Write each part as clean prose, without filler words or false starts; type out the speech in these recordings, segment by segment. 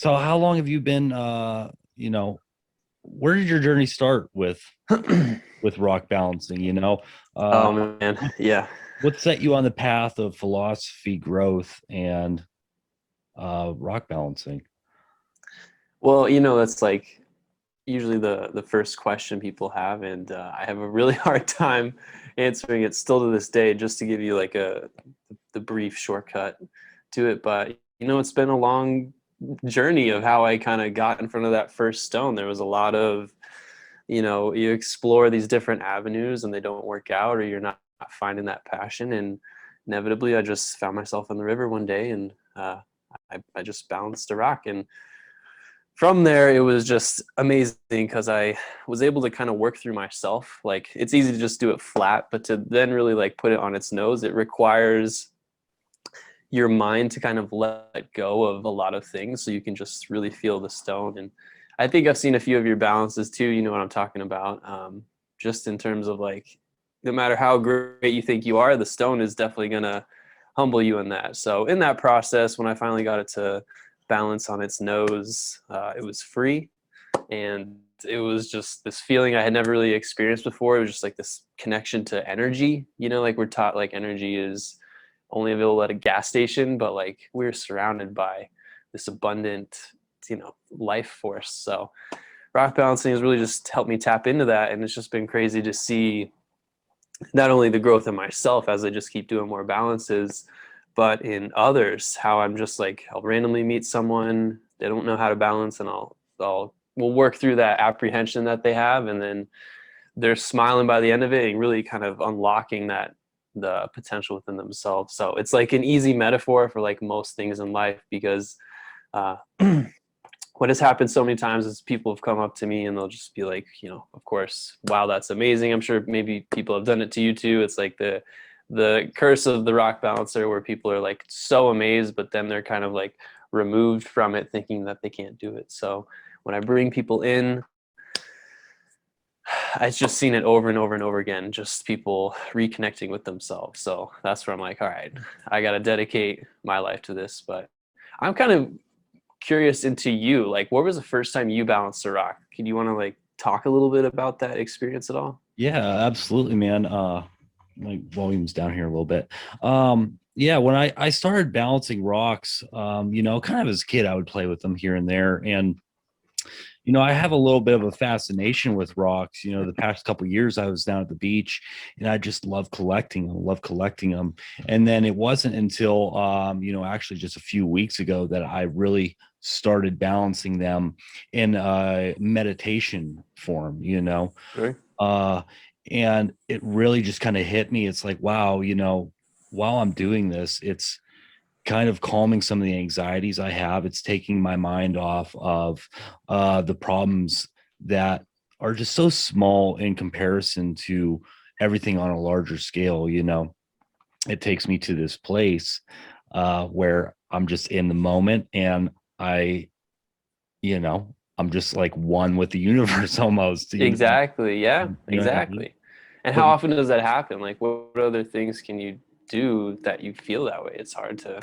So how long have you been where did your journey start with rock balancing, Uh Oh man, what yeah. what set you on the path of philosophy growth and rock balancing? Well, that's like usually the first question people have, and I have a really hard time answering it still to this day. Just to give you like the brief shortcut to it, but it's been a long journey of how I kind of got in front of that first stone. There was a lot of you explore these different avenues and they don't work out, or you're not finding that passion, and inevitably I just found myself in the river one day, and I just balanced a rock. And from there it was just amazing because I was able to kind of work through myself. Like, it's easy to just do it flat, but to then really like put it on its nose, it requires your mind to kind of let go of a lot of things so you can just really feel the stone. And I think I've seen a few of your balances too. You know what I'm talking about. Just in terms of like, no matter how great you think you are, the stone is definitely going to humble you in that. So in that process, when I finally got it to balance on its nose, it was free. And it was just this feeling I had never really experienced before. It was just like this connection to energy. Like we're taught like energy is only available at a gas station, but like we're surrounded by this abundant, life force. So rock balancing has really just helped me tap into that. And it's just been crazy to see not only the growth in myself as I just keep doing more balances, but in others, how I'm just like, I'll randomly meet someone, they don't know how to balance, and we'll work through that apprehension that they have. And then they're smiling by the end of it and really kind of unlocking the potential within themselves. So it's like an easy metaphor for like most things in life, because uh, what has happened so many times is people have come up to me and they'll just be like, of course, wow, that's amazing. I'm sure maybe people have done it to you too. It's like the curse of the rock balancer, where people are like so amazed, but then they're kind of like removed from it thinking that they can't do it. So when I bring people in, I've just seen it over and over and over again, just people reconnecting with themselves. So that's where I'm like, all right, I got to dedicate my life to this. But I'm kind of curious into you. Like, what was the first time you balanced a rock? Can you want to like talk a little bit about that experience at all? Yeah, absolutely, man. My volume's down here a little bit. Yeah, when I started balancing rocks, kind of as a kid, I would play with them here and there. And I have a little bit of a fascination with rocks. The past couple of years I was down at the beach and I just love collecting them. And then it wasn't until actually just a few weeks ago that I really started balancing them in meditation form. Sure. Uh, and it really just kind of hit me. It's like, wow, while I'm doing this, it's kind of calming some of the anxieties I have. It's taking my mind off of the problems that are just so small in comparison to everything on a larger scale. It takes me to this place where I'm just in the moment and I, I'm just like one with the universe almost. Exactly. Yeah, You know what I mean? exactly. And But how often does that happen? Like, what other things can you do that you feel that way? It's hard to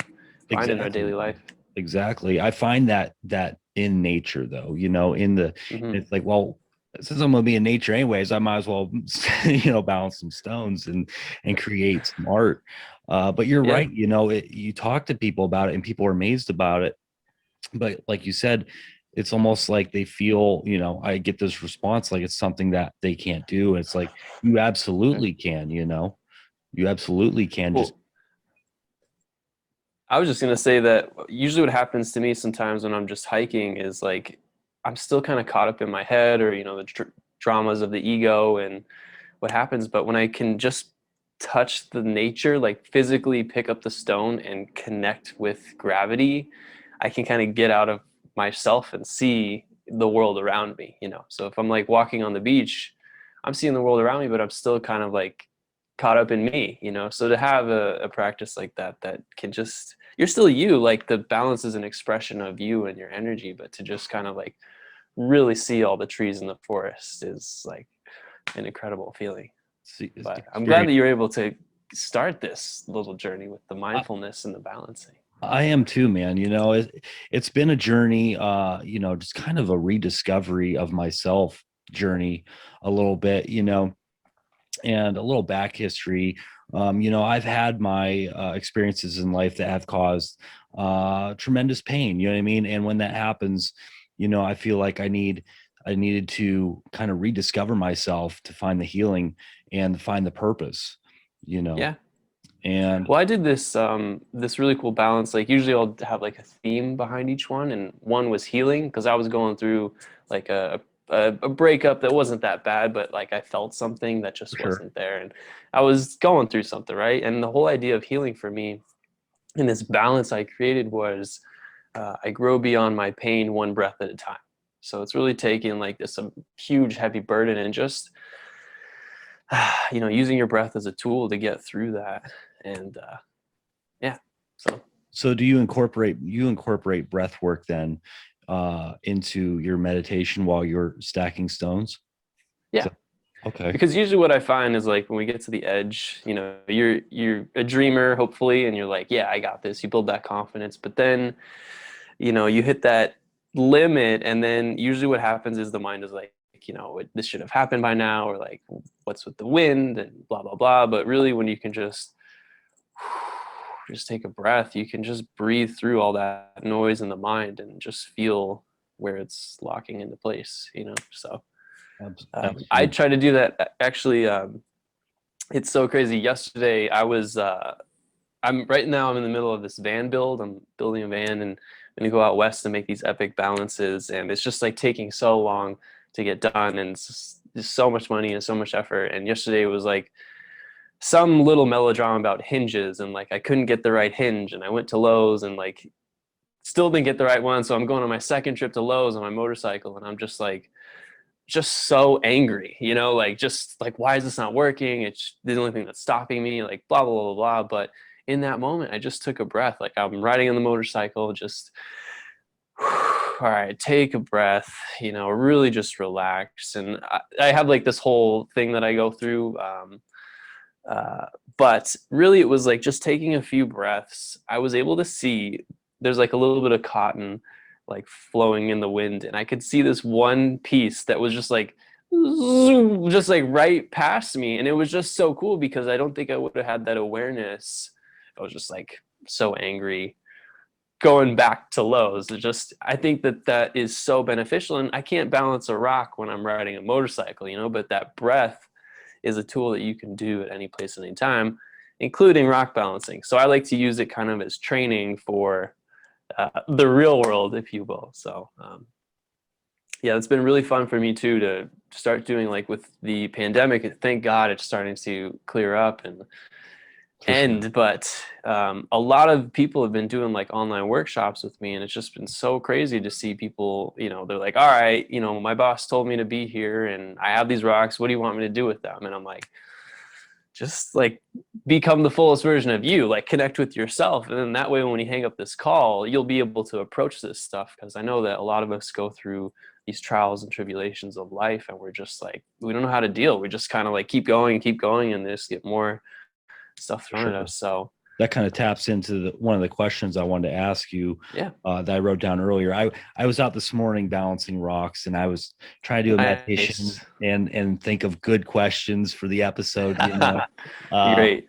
find in our daily exactly. life. Exactly. I find that in nature though, Hmm. it's like, well, since I'm gonna be in nature anyways, I might as well, balance some stones and create some art. But you're Yeah. right, you talk to people about it and people are amazed about it. But like you said, it's almost like they feel, I get this response like it's something that they can't do. And it's like you absolutely can, you absolutely can just Well, I was just gonna say that usually what happens to me sometimes when I'm just hiking is like I'm still kind of caught up in my head, or the dramas of the ego and what happens. But when I can just touch the nature, like physically pick up the stone and connect with gravity, I can kind of get out of myself and see the world around me. So if I'm like walking on the beach, I'm seeing the world around me, but I'm still kind of like caught up in me. So to have a practice like that can just, you're still you, like the balance is an expression of you and your energy, but to just kind of like really see all the trees in the forest is like an incredible feeling. But I'm glad experience. that you're able to start this little journey with the mindfulness and the balancing. I am too, man. It's been a journey, just kind of a rediscovery of myself journey a little bit, and a little back history. I've had my experiences in life that have caused tremendous pain. You know what I mean? And when that happens, I feel like I needed to kind of rediscover myself to find the healing and find the purpose. You know, Yeah. and Well, I did this really cool balance. Like usually I'll have like a theme behind each one, and one was healing because I was going through like a breakup that wasn't that bad, but like I felt something that for just sure, wasn't there, and I was going through something, right? And the whole idea of healing for me and this balance I created was I grow beyond my pain one breath at a time. So it's really taking like this huge heavy burden and just using your breath as a tool to get through that. And yeah, so so do you incorporate breath work then into your meditation while you're stacking stones? Is yeah. that okay? Because usually what I find is like when we get to the edge, you're a dreamer, hopefully, and you're like, yeah, I got this. You build that confidence, but then, you hit that limit, and then usually what happens is the mind is like, this should have happened by now, or like, what's with the wind and blah blah blah. But really, when you can just take a breath, you can just breathe through all that noise in the mind and just feel where it's locking into place. So I Absolutely. try to do that actually. It's so crazy. Yesterday, I'm right now. I'm in the middle of this van build. I'm building a van, and I'm gonna go out west and make these epic balances. And it's just like taking so long to get done, and just so much money and so much effort. And yesterday was like some little melodrama about hinges, and like I couldn't get the right hinge, and I went to Lowe's and like still didn't get the right one. So I'm going on my second trip to Lowe's on my motorcycle, and I'm just so angry, like just like why is this not working? It's the only thing that's stopping me, like blah blah blah blah. But in that moment, I just took a breath. Like I'm riding on the motorcycle, just all right, take a breath, really just relax. And I have like this whole thing that I go through. Uh, but really, it was like just taking a few breaths. I was able to see there's like a little bit of cotton like flowing in the wind, and I could see this one piece that was just like zoom, just like right past me. And it was just so cool because I don't think I would have had that awareness. I was just like so angry going back to Lowe's. I think that is so beneficial. And I can't balance a rock when I'm riding a motorcycle, but that breath is a tool that you can do at any place, any time, including rock balancing. So I like to use it kind of as training for the real world, if you will. So yeah, it's been really fun for me too to start doing like with the pandemic. Thank God it's starting to clear up and For sure. end. But a lot of people have been doing like online workshops with me, and it's just been so crazy to see people. They're like, "All right, my boss told me to be here, and I have these rocks. What do you want me to do with them?" And I'm like, just like become the fullest version of you, like connect with yourself, and then that way when you hang up this call you'll be able to approach this stuff, because I know that a lot of us go through these trials and tribulations of life, and we're just like we don't know how to deal. We just kind of like keep going and just get more stuff For thrown at sure. us. So That kind of taps into one of the questions I wanted to ask you yeah. that I wrote down earlier. I was out this morning balancing rocks, and I was trying to do a meditation Nice. and think of good questions for the episode. Uh, Great.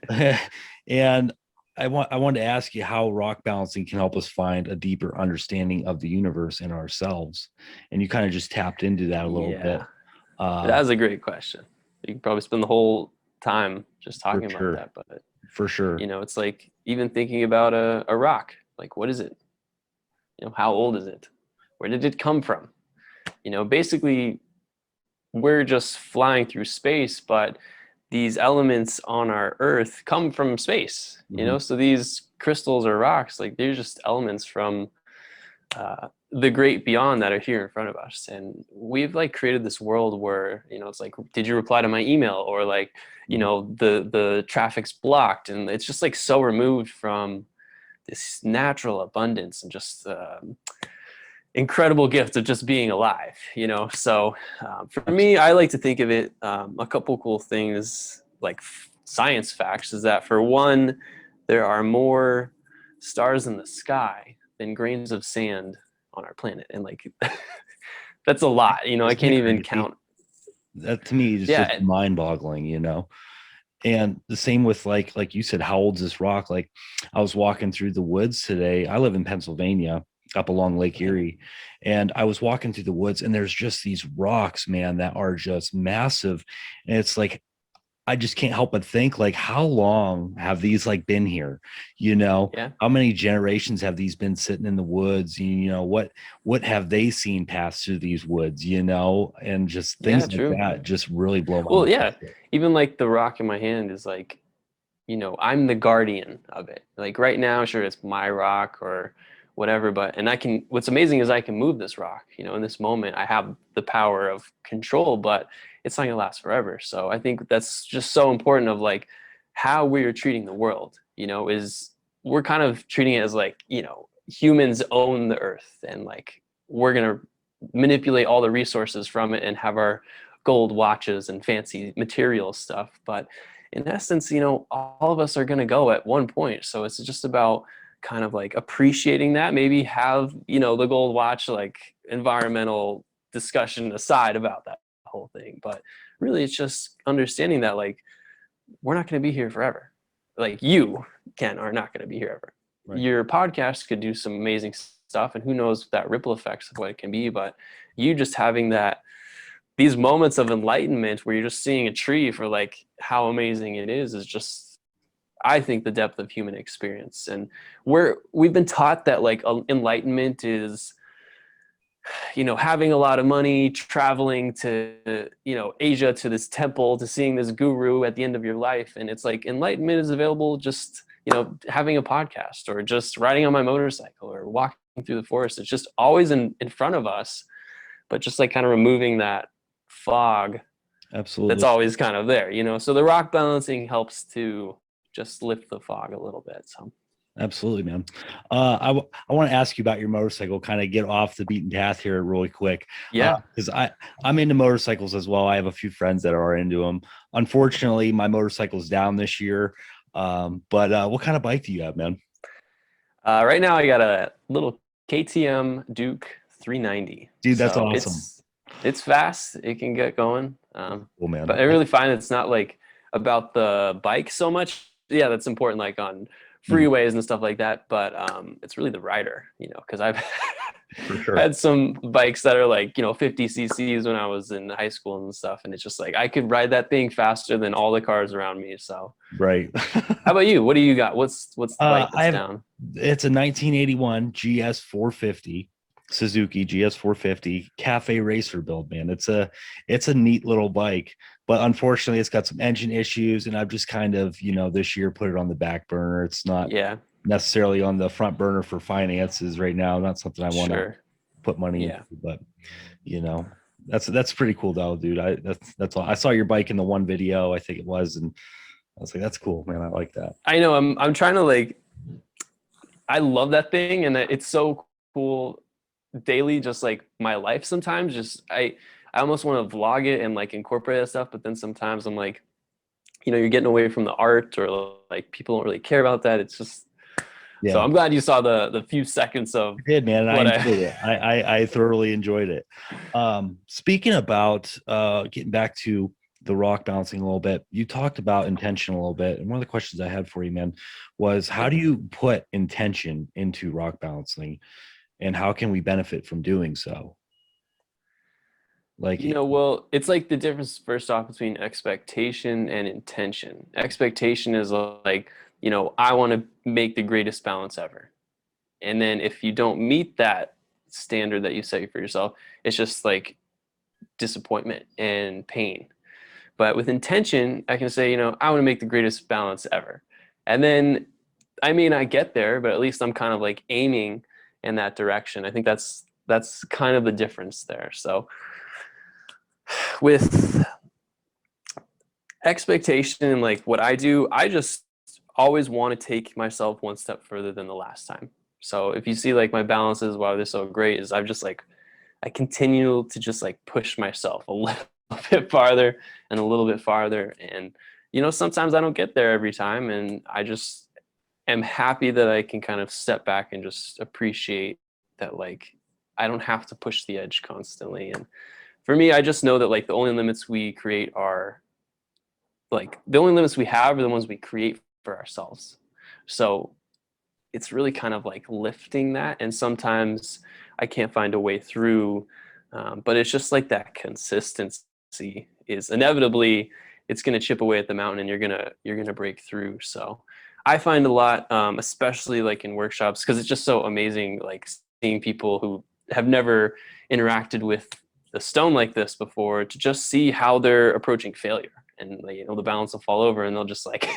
and I wanted to ask you how rock balancing can help us find a deeper understanding of the universe and ourselves. And you kind of just tapped into that a little bit. Yeah, Uh, that's a great question. You can probably spend the whole time just for talking about sure. that, but For sure. it's like even thinking about a rock, like what is it? How old is it? Where did it come from? Basically we're just flying through space, but these elements on our earth come from space, Mhm. so these crystals or rocks, like they're just elements from the great beyond that are here in front of us. And we've like created this world where it's like, did you reply to my email? Or like, Mhm. the traffic's blocked, and it's just like so removed from this natural abundance and just incredible gift of just being alive. So for me, I like to think of it, a couple cool things like science facts is that, for one, there are more stars in the sky than grains of sand on our planet. And like, that's a lot, you know, I Isn't can't it even crazy? count. That to me is just Yeah. mind-boggling, you know. And the same with like you said, how old's this rock? Like I was walking through the woods today. I live in Pennsylvania, up along Lake Erie, and I was walking through the woods, and there's just these rocks, man, that are just massive. And it's like I just can't help but think, like, how long have these like been here? You know, Yeah. how many generations have these been sitting in the woods? You know, what have they seen pass through these woods, you know, and just Yeah, things like true. that just really blow my Well, mind. yeah, even like the rock in my hand is like, you know, I'm the guardian of it. Like right now, sure, it's my rock or whatever, but and I can. What's amazing is I can move this rock. You know, in this moment, I have the power of control, but it's not gonna last forever. So I think that's just so important of like how we are treating the world. You know, is we're kind of treating it as like, you know, humans own the earth and like we're gonna manipulate all the resources from it and have our gold watches and fancy material stuff, but in essence, you know, all of us are going to go at one point. So it's just about kind of like appreciating that, maybe have, you know, the gold watch, like environmental discussion aside about that whole thing. But really, it's just understanding that, like, we're not going to be here forever. Like, you, Ken, are not going to be here ever. Right. Your podcast could do some amazing stuff, and who knows that ripple effects of what it can be. But you just having that these moments of enlightenment where you're just seeing a tree for like how amazing it is just, I think, the depth of human experience. And we've been taught that like enlightenment is, you know, having a lot of money, traveling to, you know, Asia, to this temple, to seeing this guru at the end of your life. And it's like enlightenment is available just, you know, having a podcast or just riding on my motorcycle or walking through the forest. It's just always in front of us, but just like kind of removing that fog that's Absolutely. always kind of there, you know. So the rock balancing helps to just lift the fog a little bit. So Absolutely, man. I want to ask you about your motorcycle, kind of get off the beaten path here really quick. yeah. Because I'm into motorcycles as well. I have a few friends that are into them. Unfortunately, my motorcycle's down this year. But what kind of bike do you have, man? Right now I got a little KTM Duke 390. Dude, that's So awesome. it's fast. It can get going. Cool, But man. I really find it's not like about the bike so much. Yeah, that's important, like on Mhm. freeways and stuff like that. But it's really the rider, you know, because I've For sure. had some bikes that are like, you know, 50 cc's when I was in high school and stuff, and it's just like I could ride that thing faster than all the cars around me. So Right. how about you? What do you got? What's the bike I that's have down? it's a 1981 GS 450 Suzuki GS 450 cafe racer build, man. It's a neat little bike, but unfortunately it's got some engine issues, and I've just kind of, you know, this year put it on the back burner. It's not Yeah, necessarily on the front burner for finances right now. Not something I want to sure. put money into, Yeah. but you know, that's pretty cool though, dude. That's all. I saw your bike in the one video, I think it was, and I was like, that's cool, man. I like that. I know I'm trying to like I love that thing and it's so cool daily, just like my life sometimes. Just I almost want to vlog it and like incorporate that stuff, but then sometimes I'm like, you know, you're getting away from the art or like people don't really care about that. It's just so Yeah. I'm glad you saw the few seconds of I did, man, and I what I enjoyed it. I thoroughly enjoyed it. Speaking about getting back to the rock balancing a little bit, you talked about intention a little bit, and one of the questions I had for you, man, was how do you put intention into rock balancing, and how can we benefit from doing so? You Like, know, well, it's like the difference first off between expectation and intention. Expectation is like, you know, I want to make the greatest balance ever. And then if you don't meet that standard that you set for yourself, it's just like disappointment and pain. But with intention, I can say, you know, I want to make the greatest balance ever. And then I mean I get there, but at least I'm kind of like aiming in that direction. I think that's kind of the difference there. So with expectation and like what I do, I just always want to take myself one step further than the last time. So if you see like my balances, why they're so great, is I've just like I continue to just like push myself a little bit farther and a little bit farther. And you know, sometimes I don't get there every time, and I just am happy that I can kind of step back and just appreciate that, like, I don't have to push the edge constantly. And for me, I just know that like the only limits we create are like the only limits we have are the ones we create for ourselves. So it's really kind of like lifting that. And sometimes I can't find a way through, but it's just like that consistency is inevitably it's going to chip away at the mountain, and you're gonna break through. So I find a lot, especially like in workshops, because it's just so amazing, like seeing people who have never interacted with the stone like this before, to just see how they're approaching failure, and like, the balance will fall over, and they'll just like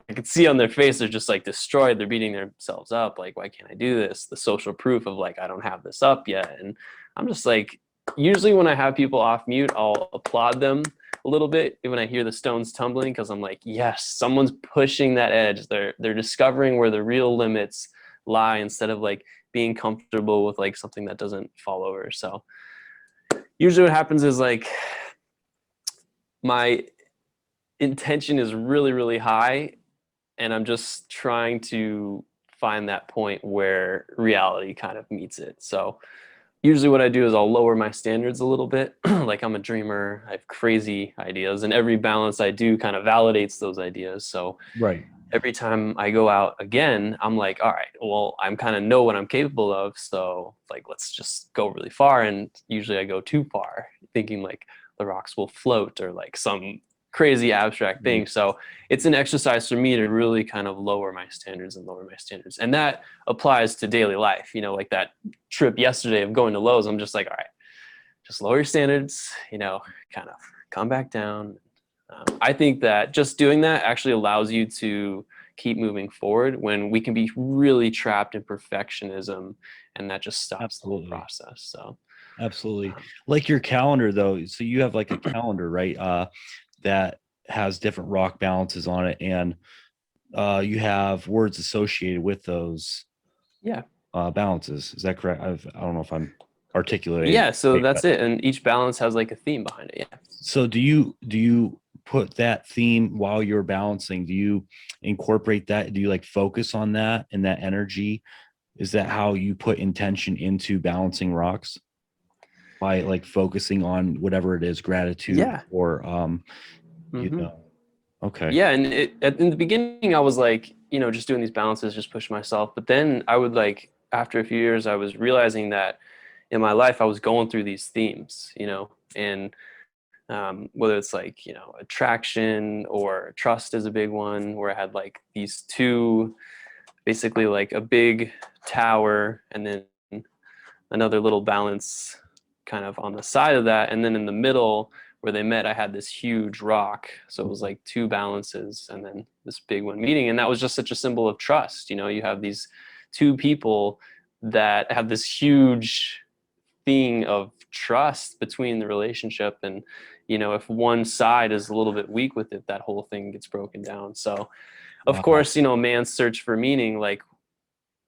I could see on their face they're just like destroyed. They're beating themselves up. Like, why can't I do this? The social proof of like I don't have this up yet. And I'm just like, usually when I have people off mute, I'll applaud them a little bit when I hear the stones tumbling, because I'm like, yes, someone's pushing that edge. They're discovering where the real limits lie, instead of like being comfortable with like something that doesn't fall over. So usually what happens is like my intention is really, really high, and I'm just trying to find that point where reality kind of meets it. So usually what I do is I'll lower my standards a little bit. Like, I'm a dreamer, I have crazy ideas, and every balance I do kind of validates those ideas. So Right. every time I go out again, I'm like, all right, well, I'm kind of know what I'm capable of. So like, let's just go really far. And usually I go too far, thinking like the rocks will float, or like some crazy abstract thing. Right. So it's an exercise for me to really kind of lower my standards and lower my standards. And that applies to daily life, like that trip yesterday of going to Lowe's. I'm just like, all right, just lower your standards, kind of come back down. I think that just doing that actually allows you to keep moving forward, when we can be really trapped in perfectionism, and that just stops the whole Absolutely. process. So, Absolutely. um, Like your calendar though. So you have like a calendar, right? That has different rock balances on it, and you have words associated with those yeah. balances. Is that correct? I don't know if I'm articulating Yeah. So right, that's but it. And each balance has like a theme behind it. Yeah. so do you put that theme while you're balancing? Do you incorporate that? Do you like focus on that and that energy? Is that how you put intention into balancing rocks? By like focusing on whatever it is, gratitude Yeah. or you Hmm. know, okay. Yeah. And in the beginning, I was like, just doing these balances, just push myself. But then I would like, after a few years, I was realizing that in my life, I was going through these themes, and whether it's like attraction or trust is a big one, where I had like these two, basically like a big tower, and then another little balance kind of on the side of that, and then in the middle where they met I had this huge rock. So it was like two balances and then this big one meeting, and that was just such a symbol of trust. You have these two people that have this huge thing of trust between the relationship, and if one side is a little bit weak with it, that whole thing gets broken down. So of Wow. course, man's search for meaning, like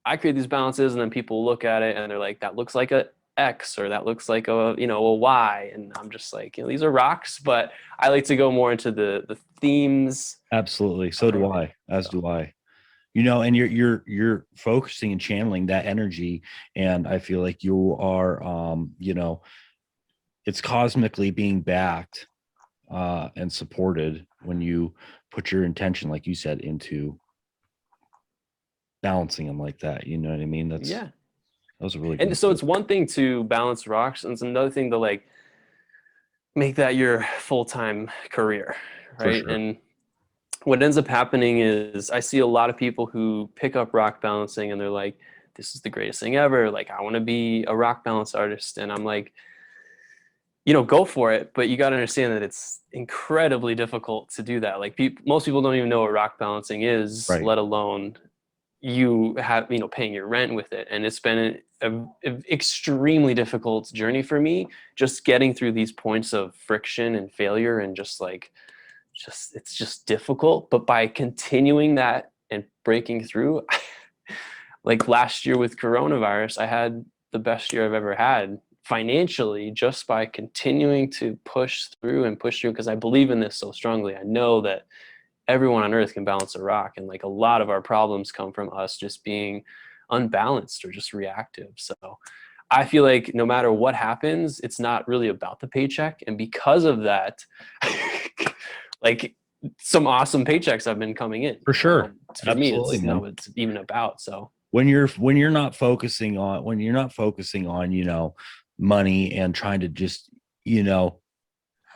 I create these balances, and then people look at it and they're like, that looks like a X, or that looks like a Y, and I'm just like, these are rocks. But I like to go more into the themes Absolutely. So do behind it. I, as So do I. And you're focusing and channeling that energy, and I feel like you are it's cosmically being backed and supported when you put your intention, like you said, into balancing them like that. You know what I mean? yeah. That was a really And good so point. it's one thing to balance rocks, and it's another thing to like make that your full-time career, For right? sure. And what ends up happening is I see a lot of people who pick up rock balancing, and they're like, this is the greatest thing ever. Like, I want to be a rock balance artist. And I'm like, go for it. But you got to understand that it's incredibly difficult to do that. Like, most people don't even know what rock balancing is, Right. let alone you have, paying your rent with it. And it's been an extremely difficult journey for me, just getting through these points of friction and failure, and just like, it's just difficult. But by continuing that and breaking through, like last year with coronavirus, I had the best year I've ever had financially, just by continuing to push through and push through, because I believe in this so strongly. I know that everyone on earth can balance a rock. And like a lot of our problems come from us just being unbalanced or just reactive. So I feel like no matter what happens, it's not really about the paycheck. And because of that, like some awesome paychecks have been coming in. For sure. For me, Absolutely, it's man. it's even about. So When you're not focusing on money and trying to just you know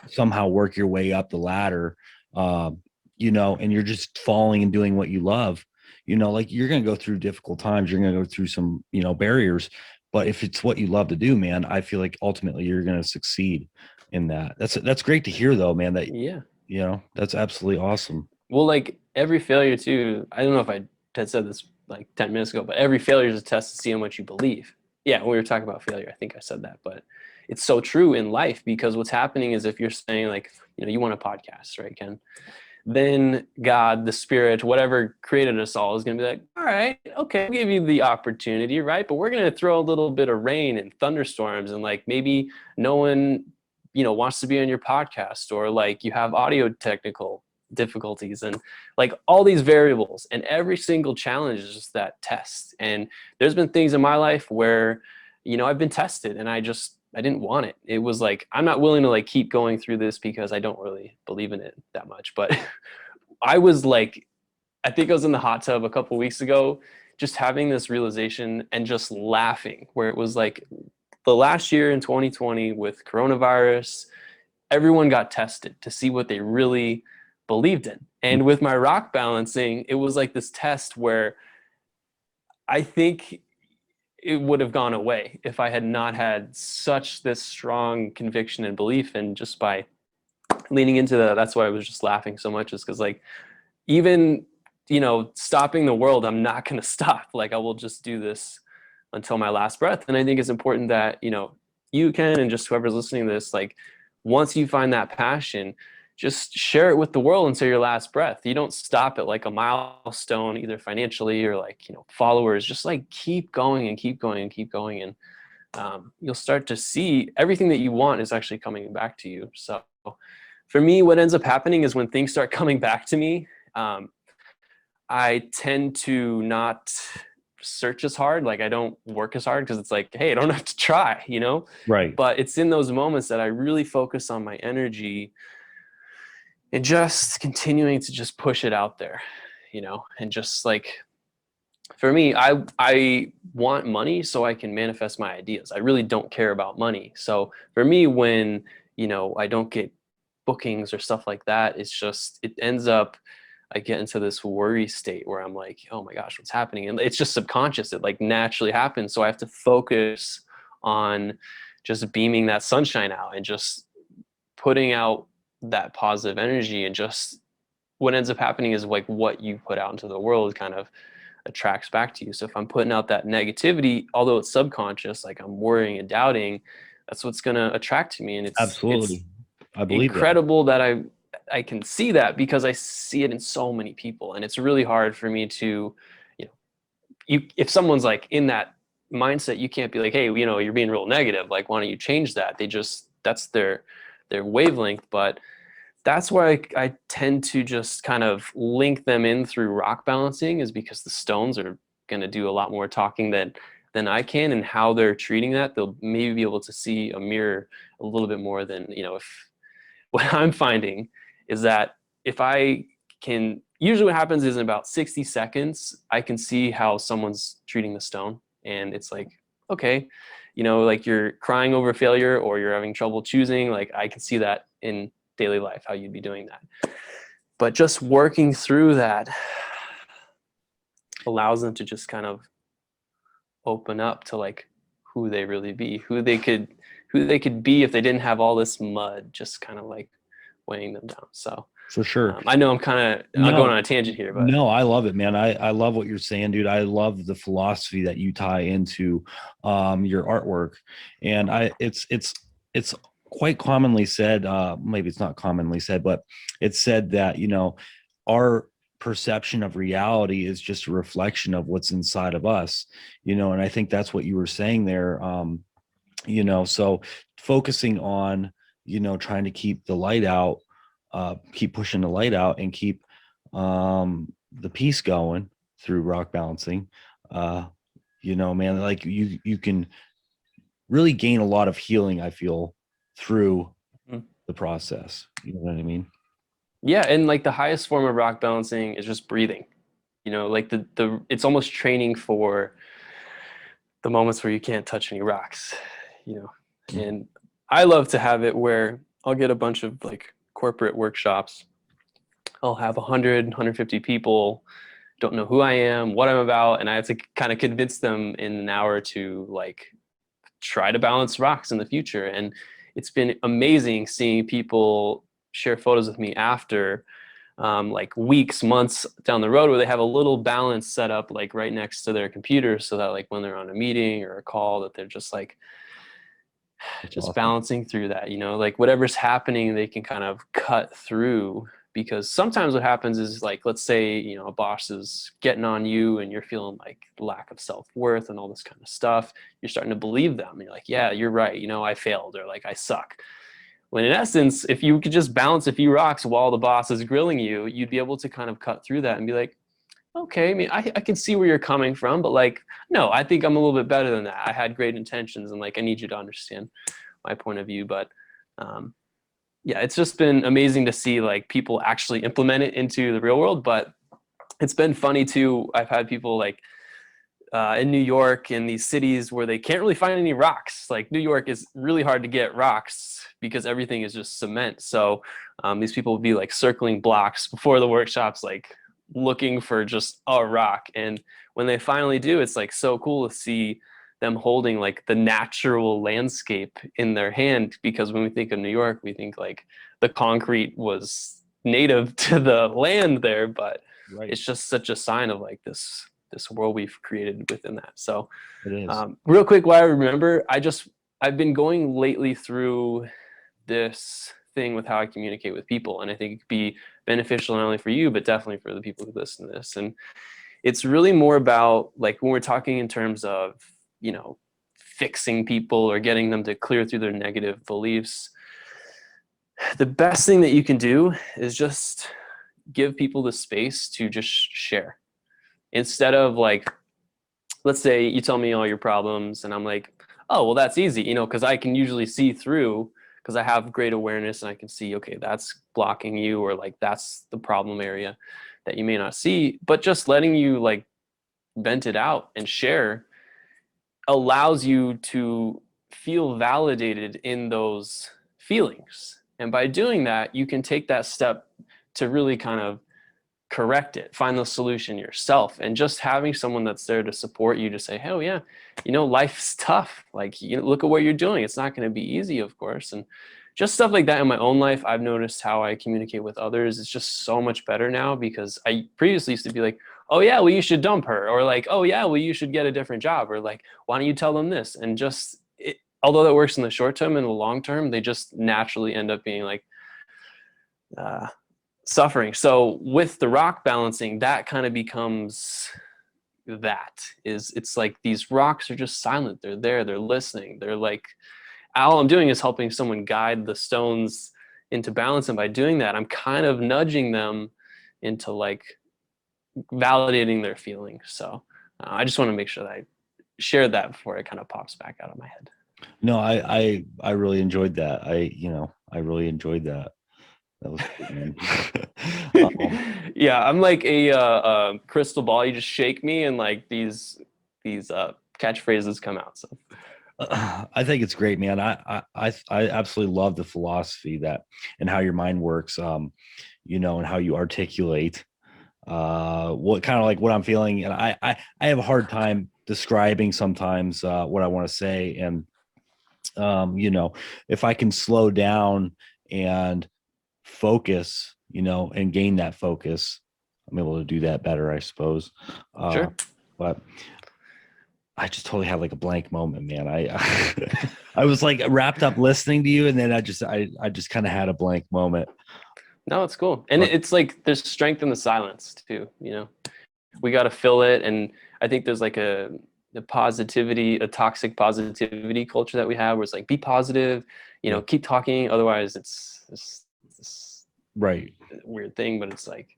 somehow work your way up the ladder, um, and you're just falling and doing what you love, like you're going to go through difficult times. You're going to go through some, barriers. But if it's what you love to do, man, I feel like ultimately you're going to succeed in that. That's great to hear, though, man. That yeah. that's absolutely awesome. Well, like every failure too, I don't know if I had said this like 10 minutes ago, but every failure is a test to see how much you believe. Yeah, when we were talking about failure, I think I said that, but it's so true in life because what's happening is if you're saying like, you want a podcast, right, Ken? Then God, the Spirit, whatever created us all is going to be like, all right, okay, I'll give you the opportunity, right? But we're going to throw a little bit of rain and thunderstorms and like maybe no one, wants to be on your podcast or like you have audio technical difficulties and like all these variables and every single challenge is just that test. And there's been things in my life where, I've been tested and I didn't want it. It was like, I'm not willing to like keep going through this because I don't really believe in it that much. But I was like, I think I was in the hot tub a couple weeks ago, just having this realization and just laughing where it was like the last year in 2020 with coronavirus, everyone got tested to see what they really believed in. And with my rock balancing, it was like this test where I think it would have gone away if I had not had such this strong conviction and belief. And just by leaning into that, that's why I was just laughing so much, is because like even stopping the world, I'm not going to stop. Like I will just do this until my last breath. And I think it's important that you can, and just whoever's listening to this, like once you find that passion, just share it with the world until your last breath. You don't stop at like a milestone, either financially or like, followers. Just like keep going and keep going and keep going. And you'll start to see everything that you want is actually coming back to you. So for me, what ends up happening is when things start coming back to me, I tend to not search as hard. Like I don't work as hard because it's like, hey, I don't have to try, Right. But it's in those moments that I really focus on my energy and just continuing to just push it out there, and just like, for me, I want money so I can manifest my ideas. I really don't care about money. So for me, when, I don't get bookings or stuff like that, it's just, it ends up, I get into this worry state where I'm like, oh my gosh, what's happening? And it's just subconscious. It like naturally happens. So I have to focus on just beaming that sunshine out and just putting out that positive energy. And just what ends up happening is like what you put out into the world kind of attracts back to you. So if I'm putting out that negativity, although it's subconscious, like I'm worrying and doubting, that's what's going to attract to me. And it's Absolutely. I believe that. incredible that I can see that because I see it in so many people. And it's really hard for me to, if someone's like in that mindset, you can't be like, hey, you're being real negative. Like, why don't you change that? That's their wavelength. But that's why I tend to just kind of link them in through rock balancing, is because the stones are going to do a lot more talking than I can, and how they're treating that. They'll maybe be able to see a mirror a little bit more than, if what I'm finding is that if I can, usually what happens is in about 60 seconds, I can see how someone's treating the stone. And it's like, okay, like you're crying over failure or you're having trouble choosing. Like I can see that in daily life, how you'd be doing that. But just working through that allows them to just kind of open up to like who they really be, who they could be if they didn't have all this mud just kind of like weighing them down. So For sure. I know I'm going on a tangent here, but No, I love it, man. I love what you're saying, dude. I love the philosophy that you tie into your artwork. And it's quite commonly said, maybe it's not commonly said, but it's said that, our perception of reality is just a reflection of what's inside of us, and I think that's what you were saying there. So focusing on, trying to keep the light out, keep pushing the light out and keep the peace going through rock balancing. Uh, man, like you can really gain a lot of healing, I feel, through Mhm. the process. You know what I mean? Yeah, and like the highest form of rock balancing is just breathing. Like the it's almost training for the moments where you can't touch any rocks, you know. Mhm. And I love to have it where I'll get a bunch of like corporate workshops. I'll have 100, 150 people, don't know who I am, what I'm about, and I have to kind of convince them in an hour to like try to balance rocks in the future. And it's been amazing seeing people share photos with me after, like weeks, months down the road, where they have a little balance set up like right next to their computer, so that like when they're on a meeting or a call, that they're just like That's just awesome. balancing through that, like whatever's happening, they can kind of cut through. Because sometimes what happens is, like, let's say, a boss is getting on you and you're feeling like lack of self-worth and all this kind of stuff. You're starting to believe them. And you're like, yeah, you're right. I failed, or like I suck. When in essence, if you could just balance a few rocks while the boss is grilling you, you'd be able to kind of cut through that and be like, okay, I mean, I can see where you're coming from, but like, no, I think I'm a little bit better than that. I had great intentions, and like, I need you to understand my point of view. But um, yeah, it's just been amazing to see like people actually implement it into the real world. But it's been funny too. I've had people like in New York, in these cities where they can't really find any rocks. Like New York is really hard to get rocks because everything is just cement. So these people would be like circling blocks before the workshops, like looking for just a rock. And when they finally do, it's like so cool to see them holding like the natural landscape in their hand. Because when we think of New York, we think like the concrete was native to the land there, but Right. it's just such a sign of like this world we've created within that. So It is. real quick, why I remember, I've been going lately through this thing with how I communicate with people, and I think it could be beneficial not only for you but definitely for the people who listen to this. And it's really more about, like, when we're talking in terms of fixing people or getting them to clear through their negative beliefs, the best thing that you can do is just give people the space to just share, instead of like, let's say you tell me all your problems and I'm like, oh, well, that's easy, because I can usually see through, because I have great awareness and I can see, okay, that's blocking you, or like that's the problem area that you may not see. But just letting you like vent it out and share allows you to feel validated in those feelings. And by doing that, you can take that step to really kind of correct it, find the solution yourself. And just having someone that's there to support you, to say, hell yeah, life's tough, like, look at what you're doing, it's not going to be easy, of course. And just stuff like that in my own life, I've noticed how I communicate with others is just so much better now, because I previously used to be like, oh yeah, well, you should dump her, or like, oh yeah, well, you should get a different job, or like, why don't you tell them this? And just although that works in the short term, in the long term, they just naturally end up being like uh, suffering. So with the rock balancing, that kind of becomes it's like these rocks are just silent. They're there, they're listening. They're like, all I'm doing is helping someone guide the stones into balance. And by doing that, I'm kind of nudging them into like validating their feelings. So I just want to make sure that I share that before it kind of pops back out of my head. No, I really enjoyed that. I really enjoyed that. That was great, man. Yeah, I'm like a crystal ball. You just shake me, and like these catchphrases come out. So I think it's great, man. I absolutely love the philosophy that and how your mind works, and how you articulate what kind of like what I'm feeling. And I have a hard time describing sometimes what I want to say. And if I can slow down and focus, and gain that focus, I'm able to do that better, I suppose. Uh, sure. but I just totally had like a blank moment, man. I was like wrapped up listening to you, and then I just kind of had a blank moment. No, it's cool, and But it's like there's strength in the silence too. We got to fill it, and I think there's like a positivity, a toxic positivity culture that we have, where it's like, be positive, yeah, keep talking, otherwise it's this right. weird thing. But it's like,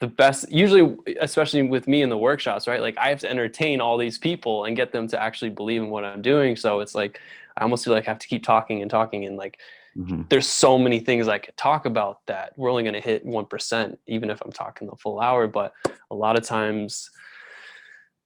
the best, usually, especially with me in the workshops, right? Like I have to entertain all these people and get them to actually believe in what I'm doing. So it's like, I almost feel like I have to keep talking and talking. And like, Hmm. there's so many things I could talk about that we're only going to hit 1%, even if I'm talking the full hour. But a lot of times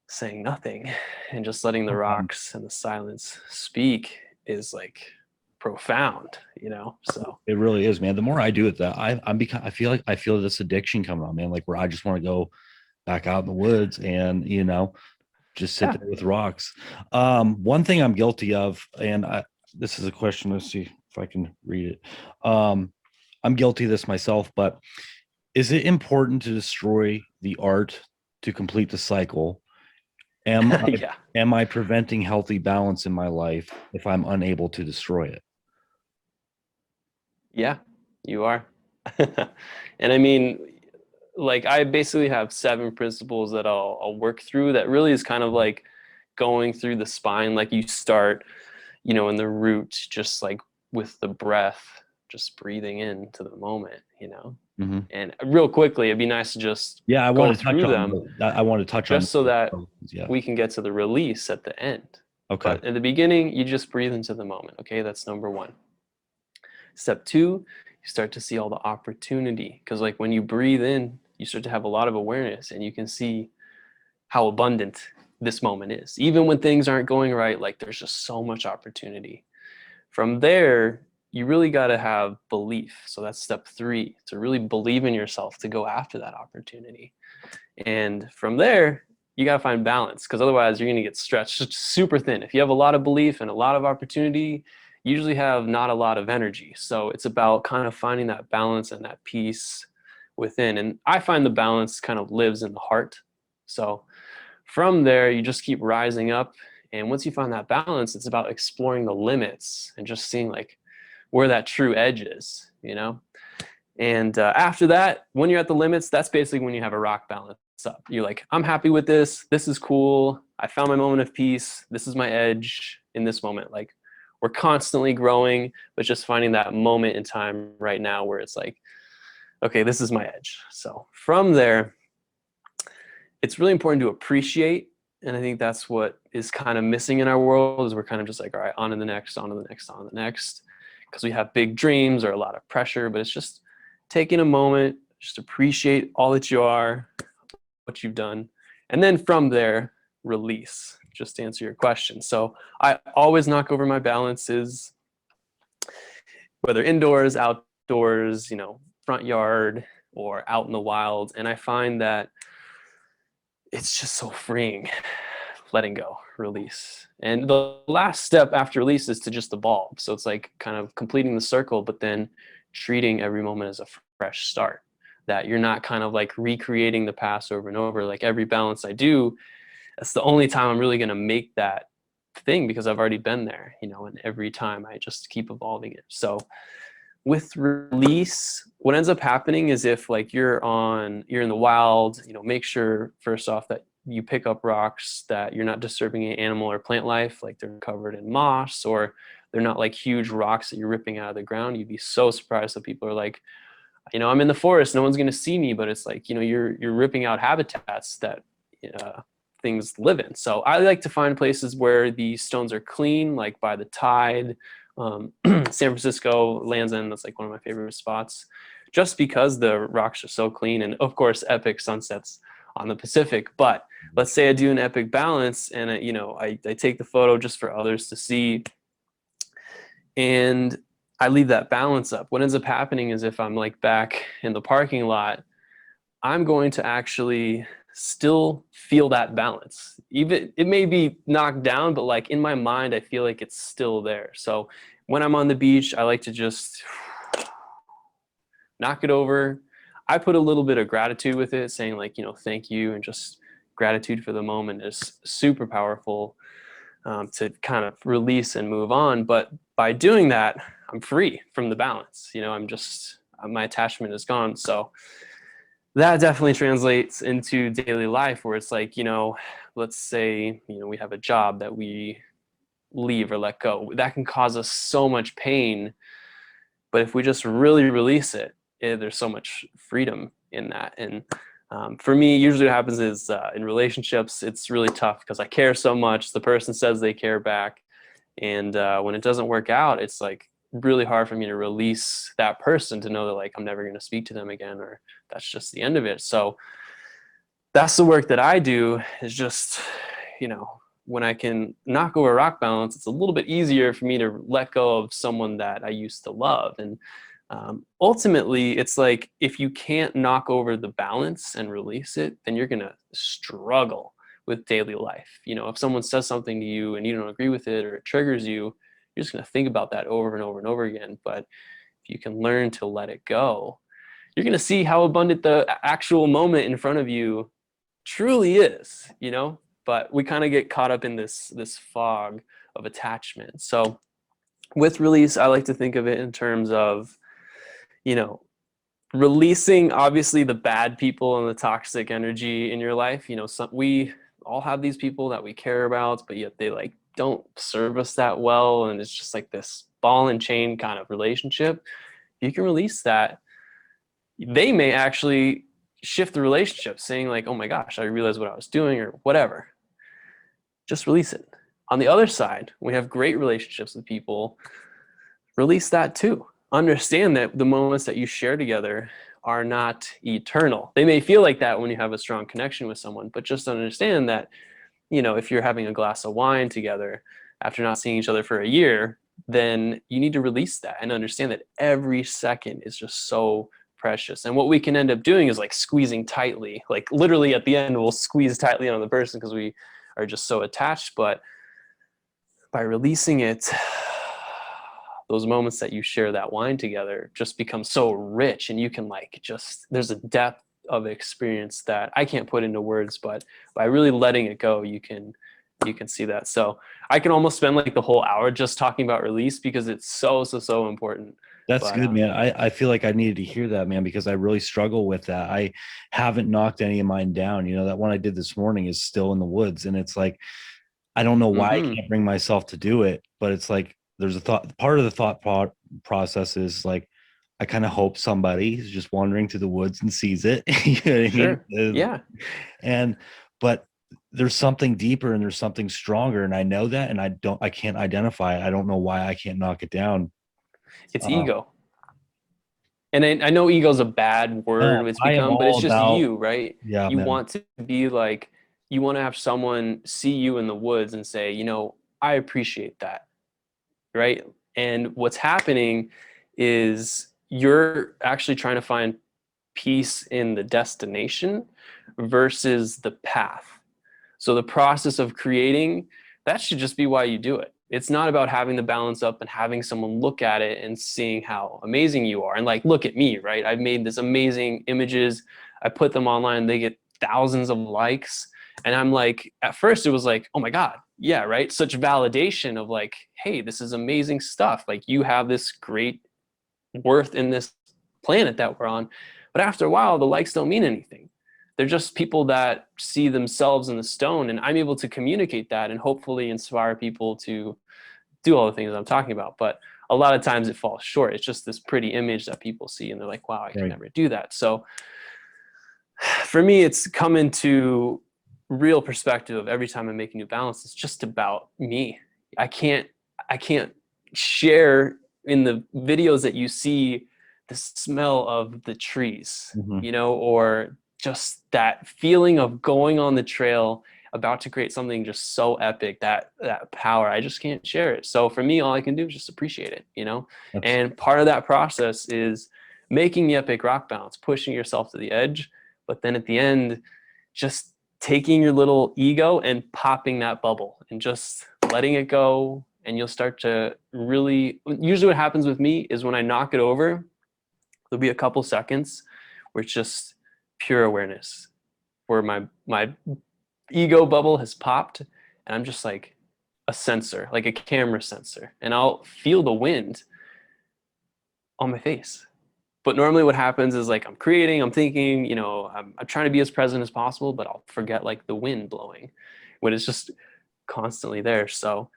saying nothing and just letting the rocks and the silence speak is like profound, you know? So It really is, man. The more I do it, that I feel like I feel this addiction coming on, man. Like where I just want to go back out in the woods and just sit yeah. there with rocks. One thing I'm guilty of, and this is a question. Let's see if I can read it. I'm guilty of this myself, but is it important to destroy the art to complete the cycle? Am I Yeah. am I preventing healthy balance in my life if I'm unable to destroy it? Yeah, you are. And I mean, like I basically have 7 principles that I'll work through that really is kind of like going through the spine. Like you start, in the root, just like with the breath, just breathing into the moment, Hmm. And real quickly, it'd be nice to just Yeah, I go want to touch through on them I want to touch on just so that yeah. we can get to the release at the end. Okay. But in the beginning, you just breathe into the moment. Okay, that's number 1. Step 2, you start to see all the opportunity, because like when you breathe in, you start to have a lot of awareness and you can see how abundant this moment is. Even when things aren't going right, like there's just so much opportunity. From there, you really got to have belief. So that's step 3, to really believe in yourself to go after that opportunity. And from there, you got to find balance, because otherwise you're going to get stretched super thin. If you have a lot of belief and a lot of opportunity, you usually have not a lot of energy. So it's about kind of finding that balance and that peace within. And I find the balance kind of lives in the heart. So from there, you just keep rising up. And once you find that balance, it's about exploring the limits and just seeing like where that true edge is. And after that, when you're at the limits, that's basically when you have a rock balance up. You're like, I'm happy with this. This is cool. I found my moment of peace. This is my edge in this moment. Like we're constantly growing, but just finding that moment in time right now where it's like, okay, this is my edge. So from there, it's really important to appreciate. And I think that's what is kind of missing in our world, is we're kind of just like, all right, on to the next, on to the next, on to the next, because we have big dreams or a lot of pressure. But it's just taking a moment, just appreciate all that you are, what you've done. And then from there, release, just to answer your question. So I always knock over my balances, whether indoors, outdoors, front yard, or out in the wild. And I find that it's just so freeing, letting go, release. And the last step after release is to just evolve. So it's like kind of completing the circle, but then treating every moment as a fresh start. That you're not kind of like recreating the past over and over. Like every balance I do, that's the only time I'm really going to make that thing, because I've already been there, and every time I just keep evolving it. So with release, what ends up happening is, if like you're in the wild, make sure first off that you pick up rocks that you're not disturbing any animal or plant life, like they're covered in moss, or they're not like huge rocks that you're ripping out of the ground. You'd be so surprised that people are like, I'm in the forest, no one's going to see me, but it's like, you're ripping out habitats that things live in. So I like to find places where the stones are clean, like by the tide. San Francisco, Land's End, that's like one of my favorite spots, just because the rocks are so clean, and of course epic sunsets on the Pacific. But let's say I do an epic balance, and I take the photo just for others to see, and I leave that balance up. What ends up happening is, if I'm like back in the parking lot, I'm going to actually still feel that balance. Even it may be knocked down, but like in my mind, I feel like it's still there. So when I'm on the beach, I like to just knock it over. I put a little bit of gratitude with it, saying like, thank you, and just gratitude for the moment is super powerful, to kind of release and move on. But by doing that, I'm free from the balance. My attachment is gone. So that definitely translates into daily life, where it's like, let's say, we have a job that we leave or let go. That can cause us so much pain. But if we just really release it, there's so much freedom in that. And For me, usually what happens is in relationships, it's really tough because I care so much. The person says they care back. And when it doesn't work out, it's like really hard for me to release that person to know that like I'm never going to speak to them again, or that's just the end of it. So that's the work that I do is just, when I can knock over rock balance, it's a little bit easier for me to let go of someone that I used to love. And ultimately, it's like if you can't knock over the balance and release it, then you're going to struggle with daily life. If someone says something to you and you don't agree with it or it triggers you, you're just going to think about that over and over and over again. But if you can learn to let it go, you're going to see how abundant the actual moment in front of you truly is. But we kind of get caught up in this fog of attachment. So with release, I like to think of it in terms of, you know, releasing obviously the bad people and the toxic energy in your life. We all have these people that we care about, but yet they like don't serve us that well. And it's just like this ball and chain kind of relationship. You can release that. They may actually shift the relationship, saying like, oh my gosh, I realized what I was doing or whatever. Just release it. On the other side, we have great relationships with people. Release that too. Understand that the moments that you share together are not eternal. They may feel like that when you have a strong connection with someone, but just understand that, if you're having a glass of wine together after not seeing each other for a year, then you need to release that and understand that every second is just so precious. And what we can end up doing is like squeezing tightly, like literally at the end, we'll squeeze tightly on the person because we are just so attached. But by releasing it, those moments that you share that wine together just become so rich, and you can there's a depth of experience that I can't put into words, but by really letting it go, you can see that. So I can almost spend like the whole hour just talking about release because it's so important. That's But good, man. I feel like I needed to hear that, man, because I really struggle with that. I haven't knocked any of mine down. That one I did this morning is still in the woods. And it's like, I don't know why I mm-hmm, can't bring myself to do it, but it's like there's a thought, part of the process is like, I kind of hope somebody is just wandering through the woods and sees it. You know what I mean? sure, yeah, And, but there's something deeper and there's something stronger. And I know that. And I can't identify it. I don't know why I can't knock it down. it's Uh, ego. And I know ego is a bad word no, it's I am become, but it's all just about, you, right? yeah, You man. want to be like, you want to have someone see you in the woods and say, I appreciate that, right? And what's happening is you're actually trying to find peace in the destination versus the path. So the process of creating, that should just be why you do it. It's not about having the balance up and having someone look at it and seeing how amazing you are. And like, look at me, right? I've made this amazing images. I put them online. They get thousands of likes. And I'm like, at first it was like, oh my God, yeah, right? Such validation of like, hey, this is amazing stuff. Like you have this great worth in this planet that we're on. But after a while, the likes don't mean anything. They're just people that see themselves in the stone, and I'm able to communicate that and hopefully inspire people to do all the things I'm talking about. But a lot of times it falls short. It's just this pretty image that people see and they're like, wow, I can Right. never do that. So for me, it's come into real perspective of every time I make a new balance, it's just about me. I can't I can't share in the videos that you see the smell of the trees, Mhm. or just that feeling of going on the trail about to create something just so epic, that power. I just can't share it. So for me, all I can do is just appreciate it. That's And part of that process is making the epic rock bounce, pushing yourself to the edge, but then at the end, just taking your little ego and popping that bubble and just letting it go. And you'll start to really, usually what happens with me is when I knock it over, there'll be a couple seconds where it's just pure awareness, where my ego bubble has popped and I'm just like a sensor, like a camera sensor, and I'll feel the wind on my face. But normally what happens is like I'm creating, I'm thinking, I'm trying to be as present as possible, but I'll forget like the wind blowing when it's just constantly there. So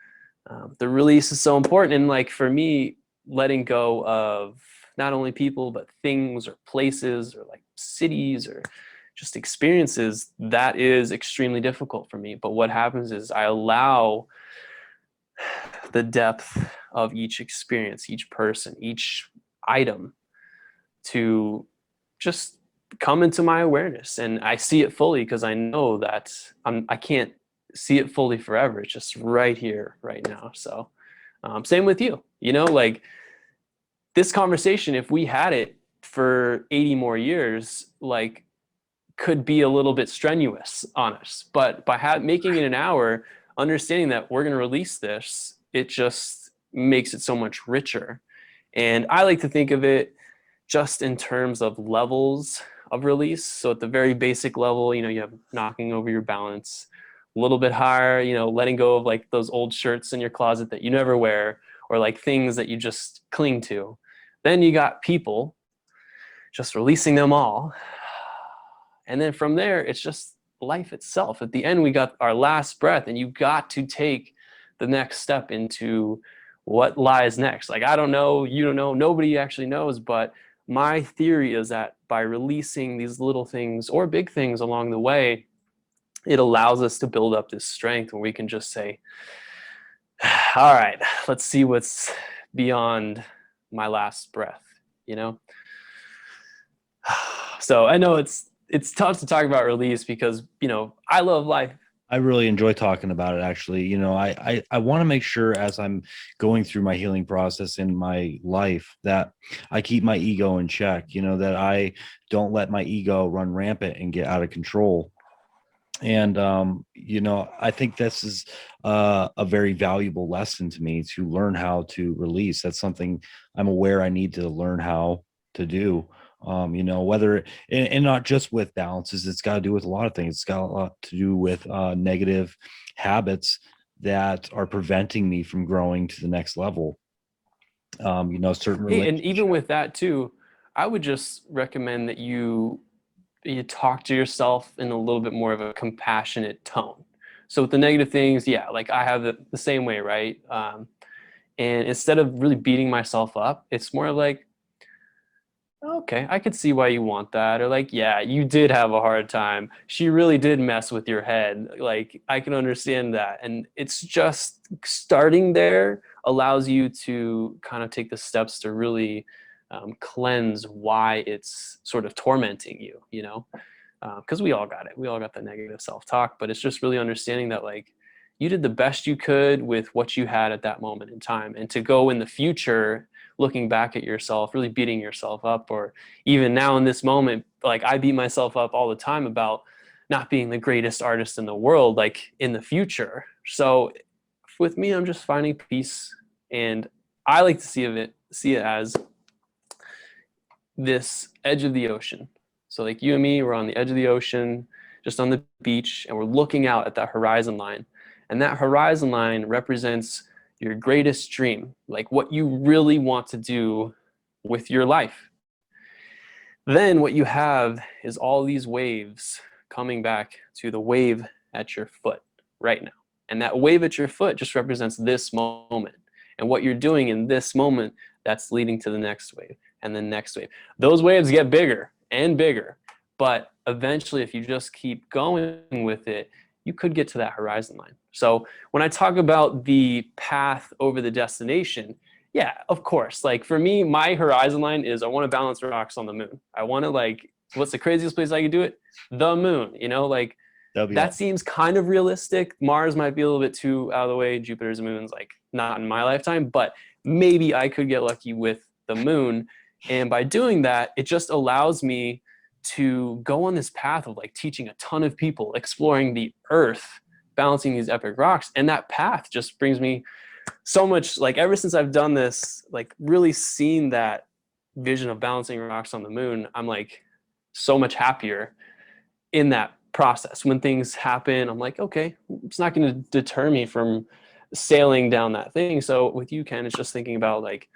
the release is so important. And like for me, letting go of not only people, but things or places or like cities or just experiences, that is extremely difficult for me. But what happens is I allow the depth of each experience, each person, each item to just come into my awareness, and I see it fully because I know that I can't see it fully forever. It's just right here, right now. So same with you, like this conversation, if we had it for 80 more years, like could be a little bit strenuous on us, but by making it an hour, understanding that we're going to release this, it just makes it so much richer. And I like to think of it just in terms of levels of release. So at the very basic level, you have knocking over your balance. A little bit higher, letting go of like those old shirts in your closet that you never wear, or like things that you just cling to. Then you got people, just releasing them all. And then from there, it's just life itself. At the end, we got our last breath, and you got to take the next step into what lies next. Like, I don't know, you don't know, nobody actually knows, but my theory is that by releasing these little things or big things along the way, it allows us to build up this strength where we can just say, all right, let's see what's beyond my last breath, you know? So I know it's tough to talk about release because, I love life. I really enjoy talking about it. Actually, I want to make sure as I'm going through my healing process in my life that I keep my ego in check. That I don't let my ego run rampant and get out of control. And I think this is a very valuable lesson to me, to learn how to release. That's something I'm aware I need to learn how to do. Whether and not just with balances, it's got to do with a lot of things. It's got a lot to do with negative habits that are preventing me from growing to the next level. Certain Hey, and even relationships. with that too, I would just recommend that you talk to yourself in a little bit more of a compassionate tone. So with the negative things, yeah, like I have the same way, right? And instead of really beating myself up, it's more like, okay, I could see why you want that. Or like, yeah, you did have a hard time. She really did mess with your head. Like, I can understand that. And it's just starting there allows you to kind of take the steps to really cleanse why it's sort of tormenting you, because we all got it. We all got the negative self-talk, but it's just really understanding that like you did the best you could with what you had at that moment in time, and to go in the future looking back at yourself, really beating yourself up, or even now in this moment, like I beat myself up all the time about not being the greatest artist in the world, like in the future. So with me, I'm just finding peace, and I like to see it as this edge of the ocean. So like you and me, we're on the edge of the ocean, just on the beach, and we're looking out at that horizon line. And that horizon line represents your greatest dream, like what you really want to do with your life. Then what you have is all these waves coming back to the wave at your foot right now. And that wave at your foot just represents this moment. And what you're doing in this moment, that's leading to the next wave and the next wave. Those waves get bigger and bigger. But eventually, if you just keep going with it, you could get to that horizon line. So when I talk about the path over the destination, yeah, of course. Like for me, my horizon line is I want to balance rocks on the moon. I want to like, what's the craziest place I could do it? The moon, like That'll be that awesome. seems kind of realistic. Mars might be a little bit too out of the way. Jupiter's and moon's like not in my lifetime, but maybe I could get lucky with the moon. And by doing that, it just allows me to go on this path of like teaching a ton of people, exploring the earth, balancing these epic rocks. And that path just brings me so much, like ever since I've done this, like really seen that vision of balancing rocks on the moon, I'm like so much happier in that process. When things happen, I'm like, okay, it's not going to deter me from sailing down that thing. So with you, Ken, it's just thinking about like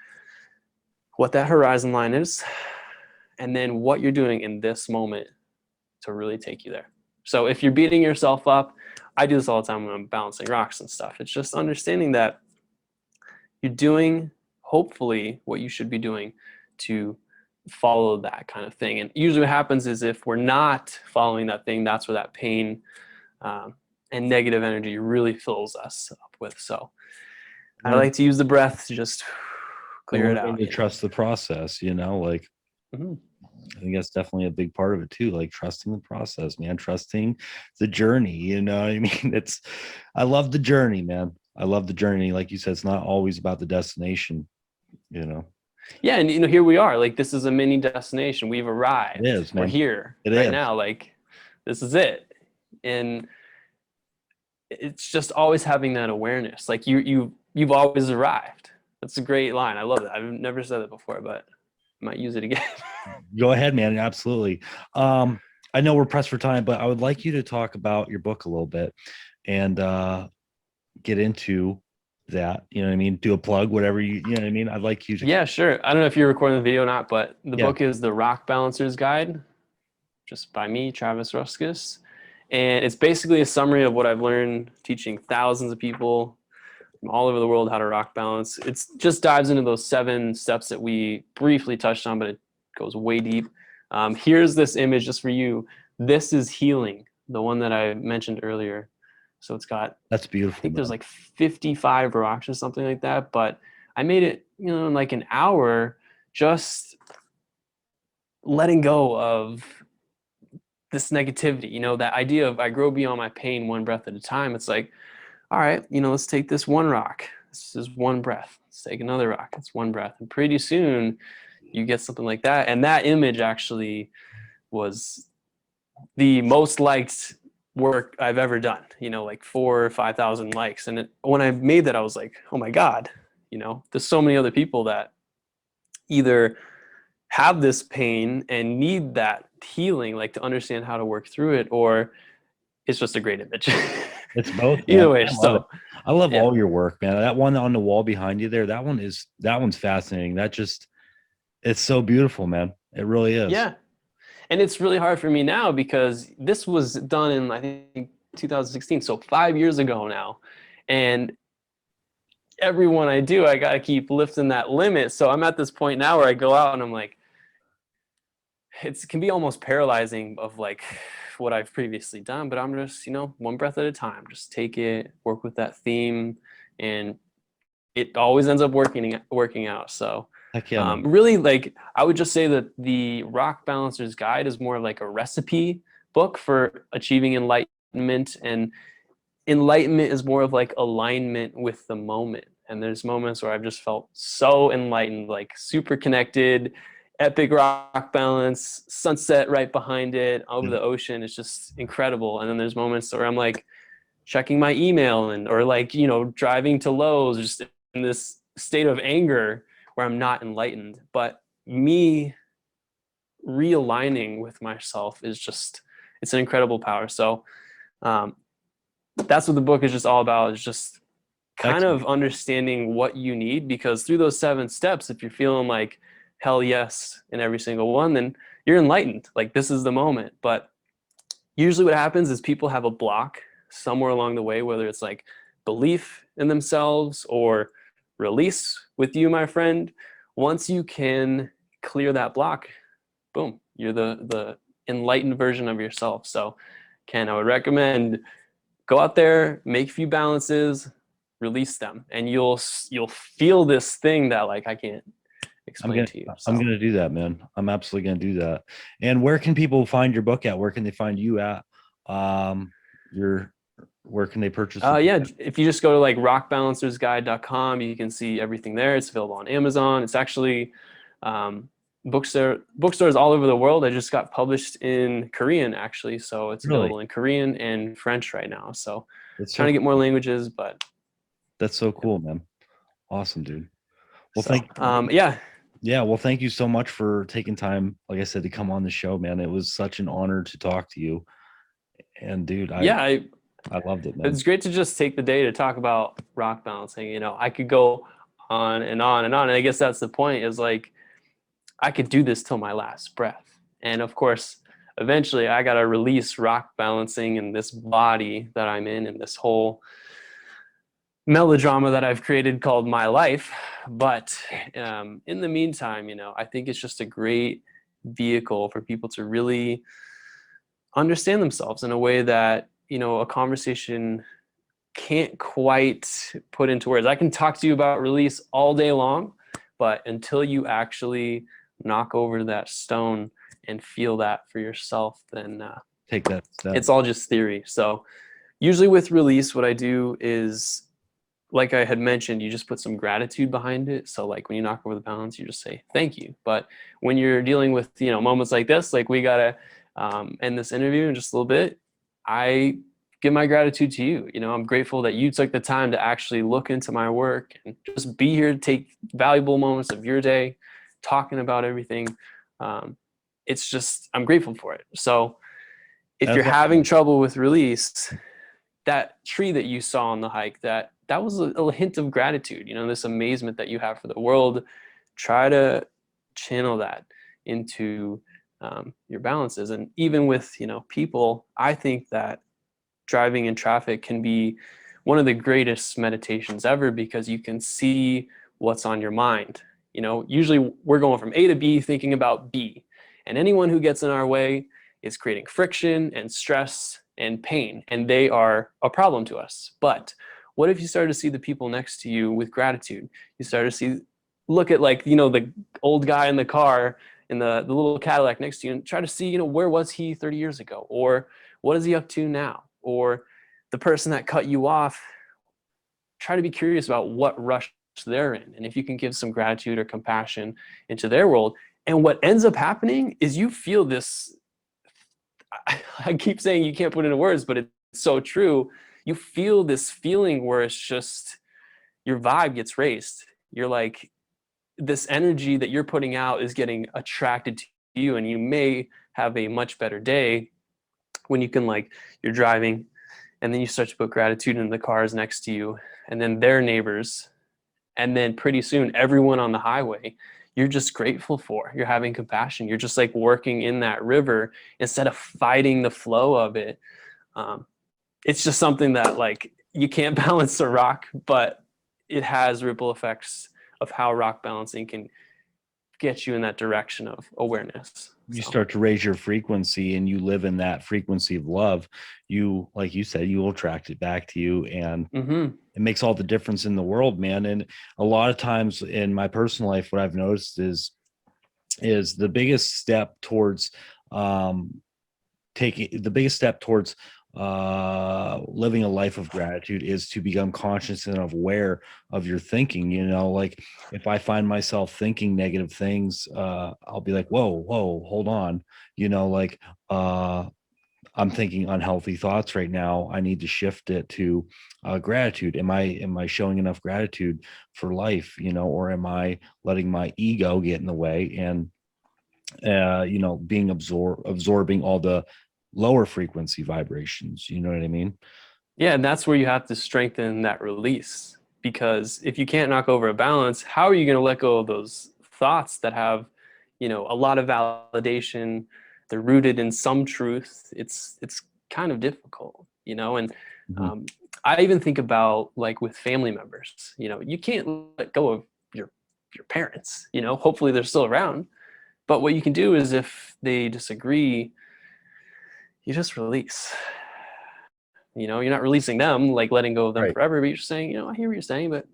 what that horizon line is, and then what you're doing in this moment to really take you there. So if you're beating yourself up, I do this all the time when I'm balancing rocks and stuff. It's just understanding that you're doing hopefully what you should be doing to follow that kind of thing. And usually what happens is if we're not following that thing, that's where that pain and negative energy really fills us up with. So I Learn like to use the breath to just and clear it learning out, to trust the process, like Mhm. I think that's definitely a big part of it too, like trusting the process, man, trusting the journey, you know what I mean? I love the journey, man. I love the journey. Like you said, it's not always about the destination, you know. Yeah, and here we are. Like, this is a mini destination. We've It arrived. is, We're man. here It right is. now. Like, this is it. And it's just always having that awareness. Like, you've always arrived. That's a great line. I love that. I've never said it before, but I might use it again. Go ahead, man. Absolutely. I know we're pressed for time, but I would like you to talk about your book a little bit and get into that. You know what I mean? Do a plug, whatever you know what I mean? I'd like you to. Yeah, sure. I don't know if you're recording the video or not, but the Yeah, book is The Rock Balancer's Guide, just by me, Travis Ruskus. And it's basically a summary of what I've learned teaching thousands of people from all over the world how to rock balance. It just dives into those 7 steps that we briefly touched on, but it goes way deep. Here's this image just for you. This is healing, the one that I mentioned earlier. So it's got, that's I beautiful, think there's man. like 55 rocks or something like that, but I made it, in like an hour, just letting go of this negativity, that idea of I grow beyond my pain one breath at a time. It's like, all right, let's take this one rock. This is one breath. Let's take another rock. It's one breath. And pretty soon you get something like that. And that image actually was the most liked work I've ever done, like 4,000 or 5,000 likes. And when I made that, I was like, oh my God, there's so many other people that either have this pain and need that healing, like to understand how to work through it, or it's just a great image. It's both, Either man. way, I love it. so I love yeah. all your work, man. That one on the wall behind you there, that one's fascinating. It's so beautiful, man. It really is. Yeah. And it's really hard for me now because this was done in, I think, 2016. So 5 years ago now. And everyone I do, I got to keep lifting that limit. So I'm at this point now where I go out and I'm like, it can be almost paralyzing of like what I've previously done, but I'm just, one breath at a time, just take it, work with that theme. And it always ends up working out. So Heck yeah, man. really, like, I would just say that the Rock Balancer's Guide is more like a recipe book for achieving enlightenment, and enlightenment is more of like alignment with the moment. And there's moments where I've just felt so enlightened, like super connected, epic rock balance, sunset right behind it over Yeah. the ocean. It's just incredible. And then there's moments where I'm like checking my email or like, driving to Lowe's, just in this state of anger where I'm not enlightened. But me realigning with myself is just, it's an incredible power. So um, that's what the book is just all about, is just kind Excellent. of understanding what you need, because through those 7 steps, if you're feeling like hell yes in every single one, then you're enlightened. Like, this is the moment. But usually what happens is people have a block somewhere along the way, whether it's like belief in themselves or release with you, my friend. Once you can clear that block, boom, you're the enlightened version of yourself. So Ken, I would recommend go out there, make a few balances, release them, and you'll feel this thing that like I can't I'm explain gonna to you. I'm So gonna do that, man. I'm absolutely gonna do that. And where can people find your book at? Where can they find you at? Your where can they purchase the book yeah, at? if you just go to like rockbalancersguide.com, you can see everything there. It's available on Amazon. It's actually bookstores all over the world. I just got published in Korean actually, so it's Really? available in Korean and French right now. So That's trying so to get more languages, but that's so yeah. cool, man. Awesome, dude. Well, So yeah. yeah, well, thank you so much for taking time, like I said, to come on the show, man. It was such an honor to talk to you. And dude, Yeah, I loved it, man. it's great to just take the day to talk about rock balancing. I could go on and on and on. And I guess that's the point, is like, I could do this till my last breath. And of course, eventually I got to release rock balancing in this body that I'm in, and this whole melodrama that I've created called my life. But in the meantime, I think it's just a great vehicle for people to really understand themselves in a way that, a conversation can't quite put into words. I can talk to you about release all day long, but until you actually knock over that stone and feel that for yourself, then Take that step. it's all just theory. So usually with release, what I do is, like I had mentioned, you just put some gratitude behind it. So like when you knock over the balance, you just say thank you. But when you're dealing with moments like this, like we gotta end this interview in just a little bit, I give my gratitude to you. I'm grateful that you took the time to actually look into my work and just be here to take valuable moments of your day, talking about everything. It's just, I'm grateful for it. So if you're That's having awesome. trouble with release, that tree that you saw on the hike, that was a hint of gratitude, this amazement that you have for the world. Try to channel that into your balances. And even with people, I think that driving in traffic can be one of the greatest meditations ever, because you can see what's on your mind. Usually we're going from A to B thinking about B, and anyone who gets in our way is creating friction and stress and pain, and they are a problem to us. But what if you started to see the people next to you with gratitude? You start to see, look at, like, the old guy in the car in the little Cadillac next to you, and try to see, where was he 30 years ago, or what is he up to now? Or the person that cut you off, try to be curious about what rush they're in. And if you can give some gratitude or compassion into their world, and what ends up happening is you feel this, I keep saying you can't put it into words, but it's so true. You feel this feeling where it's just, your vibe gets raised. You're like, this energy that you're putting out is getting attracted to you, and you may have a much better day when you can, like, you're driving and then you start to put gratitude in the cars next to you, and then their neighbors, and then pretty soon everyone on the highway you're just grateful for. You're having compassion. You're just like working in that river instead of fighting the flow of it. um, it's just something that, like, you can't balance a rock, but it has ripple effects of how rock balancing can get you in that direction of awareness. You So start to raise your frequency and you live in that frequency of love, you, like you said, you will attract it back to you, and it makes all the difference in the world, man. And a lot of times in my personal life, what I've noticed is the biggest step towards um taking the biggest step towards living a life of gratitude is to become conscious and aware of your thinking. Like, if I find myself thinking negative things, I'll be like, whoa, hold on. Like, I'm thinking unhealthy thoughts right now. I need to shift it to gratitude. Am I showing enough gratitude for life? Or am I letting my ego get in the way and being absorbing all the lower frequency vibrations? You know what I mean? yeah, and that's where you have to strengthen that release. Because if you can't knock over a balance, how are you going to let go of those thoughts that have, a lot of validation? They're rooted in some truth. It's kind of difficult, and Mhm. um, I even think about, like, with family members. You can't let go of your parents. Hopefully they're still around. But what you can do is, if they disagree, you just release. You're not releasing them, like letting go of them Right. forever, but you're just saying, I hear what you're saying, but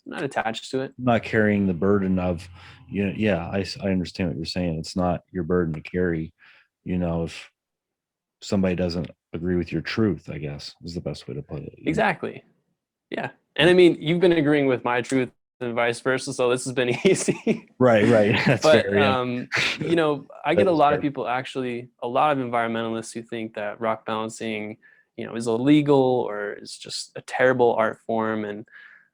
I'm not attached to it. I'm not carrying the burden of, yeah, I understand what you're saying. It's not your burden to carry, if somebody doesn't agree with your truth, I guess is the best way to put it. Exactly. Yeah. And I mean, you've been agreeing with my truth and vice versa, so this has been easy. Right. That's But fair. Yeah. I That get a is lot of fair. people, actually, a lot of environmentalists who think that rock balancing, is illegal or is just a terrible art form. And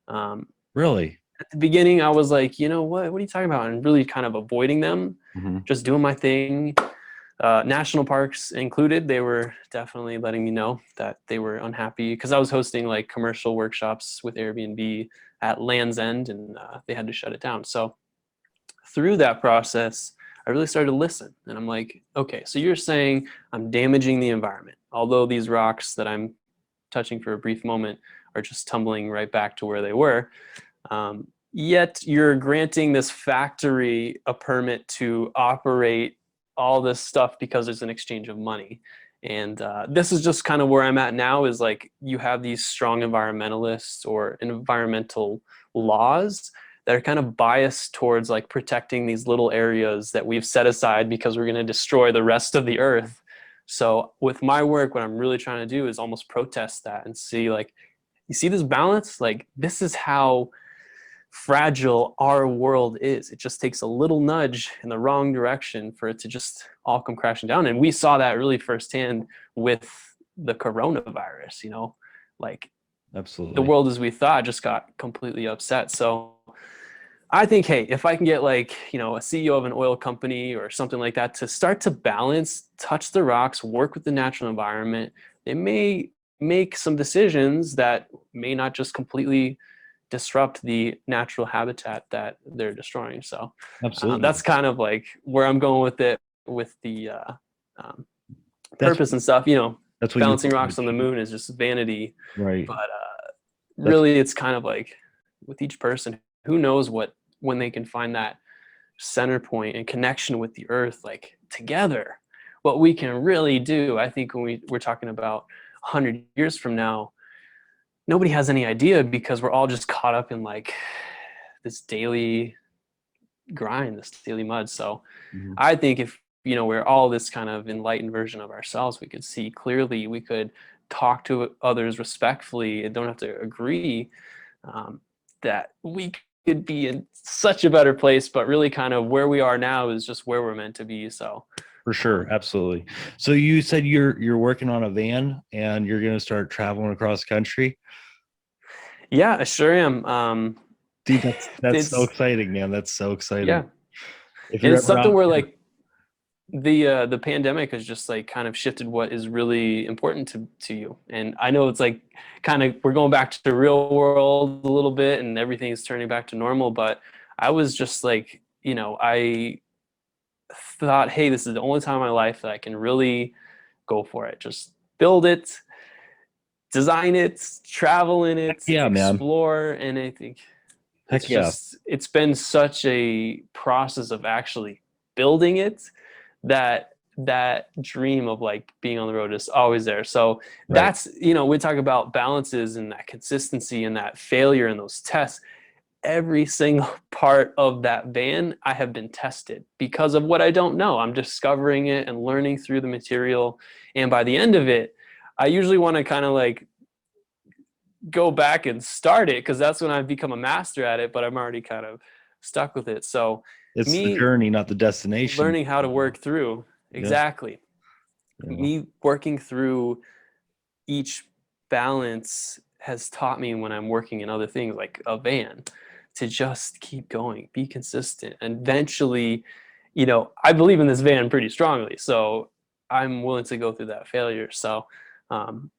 um, Really. at the beginning, I was like, what are you talking about? And really kind of avoiding them, Hmm. just doing my thing. National parks included, they were definitely letting me know that they were unhappy, because I was hosting, like, commercial workshops with Airbnb at Land's End, and they had to shut it down. So through that process, I really started to listen, and I'm like, okay, so you're saying I'm damaging the environment, although these rocks that I'm touching for a brief moment are just tumbling right back to where they were. Yet you're granting this factory a permit to operate all this stuff because there's an exchange of money. And this is just kind of where I'm at now, is like you have these strong environmentalists or environmental laws that are kind of biased towards like protecting these little areas that we've set aside because we're going to destroy the rest of the earth. So with my work, what I'm really trying to do is almost protest that and see, like, you see this balance? Like, this is how fragile our world is. It just takes a little nudge in the wrong direction for it to just all come crashing down. And we saw that really firsthand with the coronavirus, like the Absolutely. world as we thought just got completely upset. So I think, hey, if I can get like, a CEO of an oil company or something like that to start to balance, touch the rocks, work with the natural environment, they may make some decisions that may not just completely disrupt the natural habitat that they're destroying. So Absolutely. that's kind of like where I'm going with it, with the um, That's purpose and stuff. that's what you're Balancing hoping to rocks on the achieve. moon is just vanity, Right. but That's really it's kind of like with each person, who knows when they can find that center point and connection with the earth, like together, what we can really do. I think when we're talking about 100 years from now, nobody has any idea because we're all just caught up in like this daily grind, this daily mud. So mhm. I think if, we're all this kind of enlightened version of ourselves, we could see clearly, we could talk to others respectfully and don't have to agree, that we could be in such a better place, but really kind of where we are now is just where we're meant to be. So, For sure. um, Absolutely. So you said you're working on a van and you're going to start traveling across country. yeah, I sure am. Dude, that's so It's, exciting, man. That's so exciting. yeah. If And you're it's ever something out where there, like the pandemic has just like kind of shifted what is really important to you. And I know it's like kind of, we're going back to the real world a little bit and everything is turning back to normal, but I was just like, I thought, hey, this is the only time in my life that I can really go for it. Just build it, design it, travel in heck it, yeah, man. explore. And I think Heck yeah. it's been such a process of actually building it, that dream of like being on the road is always there. So Right. that's, we talk about balances and that consistency and that failure in those tests. Every single part of that van, I have been tested because of what I don't know. I'm discovering it and learning through the material. And by the end of it, I usually want to kind of like go back and start it because that's when I've become a master at it, but I'm already kind of stuck with it. So It's the me journey, not the destination. learning how to work through, Yeah. exactly, Yeah. me working through each balance has taught me, when I'm working in other things like a van, to just keep going, be consistent, and eventually, I believe in this van pretty strongly, so I'm willing to go through that failure. So um,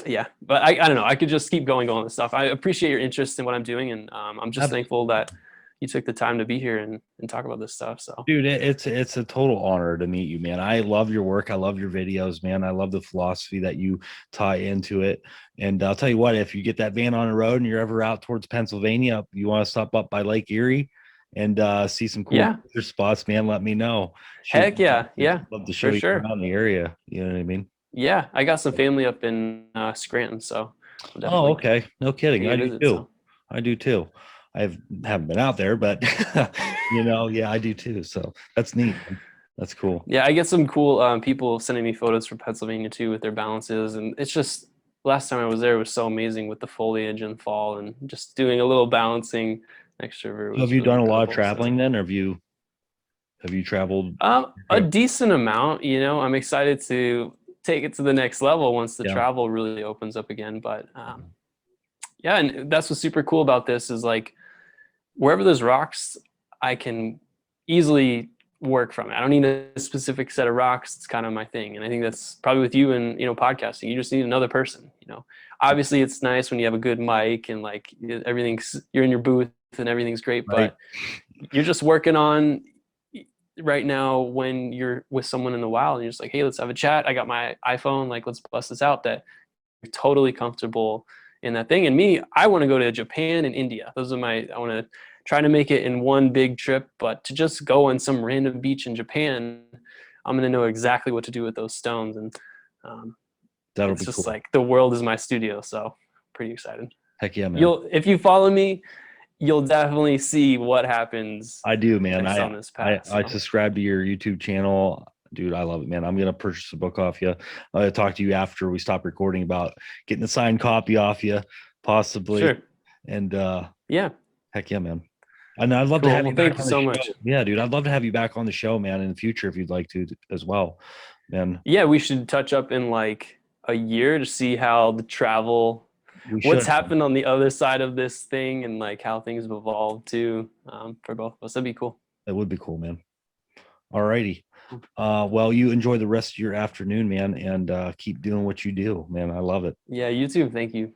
yeah, but I don't know, I could just keep going on this stuff. I appreciate your interest in what I'm doing, and I'm just thankful Absolutely. that you took the time to be here and talk about this stuff. So Dude, it's a total honor to meet you, man. I love your work. I love your videos, man. I love the philosophy that you tie into it. And I'll tell you what, if you get that van on the road and you're ever out towards Pennsylvania, you want to stop up by Lake Erie and see some cool yeah, nature spots, man, let me know. Shoot, heck yeah, yeah, love to show for you sure. around the area. You know what I mean? Yeah, I got some family up in Scranton, so I'll Oh, definitely okay. No kidding. pay you I a do visit. too. So I do too. Haven't been out there, but yeah, I do too. So that's neat. That's cool. yeah, I get some cool people sending me photos from Pennsylvania too with their balances, and it's just, last time I was there was so amazing with the foliage and fall, and just doing a little balancing next river So have was you really done a lot of incredible. So traveling then? Or have you traveled? a decent amount. I'm excited to take it to the next level once the Yeah. travel really opens up again. But yeah, and that's what's super cool about this is like wherever there's rocks, I can easily work from it. I don't need a specific set of rocks. It's kind of my thing. And I think that's probably with you and, podcasting. You just need another person. Obviously it's nice when you have a good mic and like everything's, you're in your booth and everything's great, Right. but you're just working on right now when you're with someone in the wild and you're just like, hey, let's have a chat. I got my iPhone. Like, let's bust this out, that you're totally comfortable in that thing. And me, I want to go to Japan and India. Those are I want to try to make it in one big trip, but to just go on some random beach in Japan, I'm going to know exactly what to do with those stones. And um, That'll it's be just cool. like the world is my studio. So pretty excited. Heck yeah, man. If you follow me, you'll definitely see what happens I do, man. next I on this I path. I So subscribe to your YouTube channel. Dude, I love it, man. I'm gonna purchase a book off you. I'm gonna talk to you after we stop recording about getting a signed copy off you, possibly. sure. And Yeah. heck yeah, man. And I'd love to Cool. have you Well, back thank you on the so show. much. Yeah, dude. I'd love to have you back on the show, man, in the future if you'd like to as well. Man, Yeah, we should touch up in like a year to see how the travel, we what's should. happened on the other side of this thing, and like how things have evolved too, for both of us. That'd be cool. That would be cool, man. All righty. Well, you enjoy the rest of your afternoon, man, and keep doing what you do, man. I love it. Yeah, you too. Thank you.